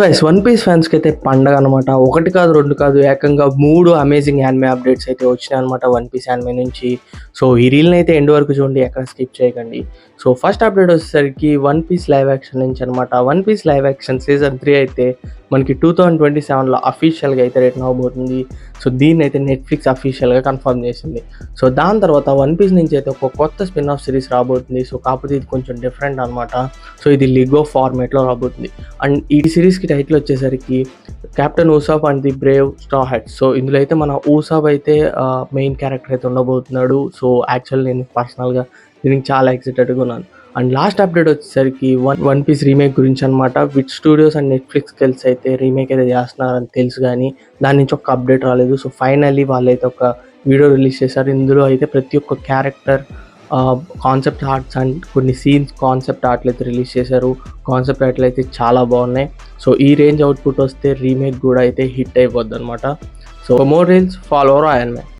Guys 'one piece' ఫ్యాన్స్‌కి అయితే పండగ అనమాట. ఒకటి కాదు, 2 కాదు, ఏకంగా 3 అమేజింగ్ యానిమే అప్డేట్స్ అయితే వచ్చినాయన్నమాట 'వన్ పీస్' యానిమే నుంచి. సో, ఈ రీల్‌ని అయితే ఎండ్ వరకు చూడండి, ఎక్కడ స్కిప్ చేయకండి. సో, ఫస్ట్ అప్డేట్ వచ్చేసరికి 'వన్ పీస్' లైవ్ యాక్షన్ నుంచి అనమాట. 'One piece' live action season 3 అయితే మనకి 2027లో అఫీషియల్‌గా అయితే రిలీజ్ అవబోతుంది. సో, దీన్నైతే నెట్‌ఫ్లిక్స్ అఫీషియల్‌గా కన్ఫర్మ్ చేసింది. సో, దాని తర్వాత 'వన్ పీస్' నుంచి అయితే ఒక కొత్త స్పిన్ ఆఫ్ సిరీస్ రాబోతుంది. సో, కాకపోతే ఇది కొంచెం డిఫరెంట్ అనమాట. సో, ఇది లిగో ఫార్మాట్‌లో రాబోతుంది. అండ్ ఈ సిరీస్‌కి టైటిల్ వచ్చేసరికి 'captain Usopp and the brave straw hats'. So, ఇందులో అయితే మన ఉసాప్ అయితే మెయిన్ క్యారెక్టర్ అయితే ఉండబోతున్నాడు. సో, యాక్చువల్లీ నేను పర్సనల్‌గా దీనికి చాలా ఎక్సైటెడ్‌గా ఉన్నాను. అండ్ లాస్ట్ అప్డేట్ వచ్చేసరికి 'వన్ పీస్' రీమేక్ గురించి అనమాట. విట్ స్టూడియోస్ అండ్ నెట్‌ఫ్లిక్స్ కలిసి అయితే రీమేక్ అయితే చేస్తున్నారని తెలుసు గానీ, దాని నుంచి ఒక అప్డేట్ రాలేదు. సో, ఫైనల్లీ వాళ్ళైతే ఒక వీడియో రిలీజ్ చేశారు. ఇందులో అయితే ప్రతి ఒక్క క్యారెక్టర్ కాన్సెప్ట్ ఆర్ట్స్ అండ్ కొన్ని సీన్స్ కాన్సెప్ట్ ఆర్ట్‌లు అయితే రిలీజ్ చేశారు. కాన్సెప్ట్ ఆర్ట్‌లు అయితే చాలా బాగున్నాయి. సో, ఈ రేంజ్ అవుట్‌పుట్ వస్తే రీమేక్ కూడా అయితే హిట్ అయిపోద్దనమాట. So, more reels follow our అయాన్‌మే.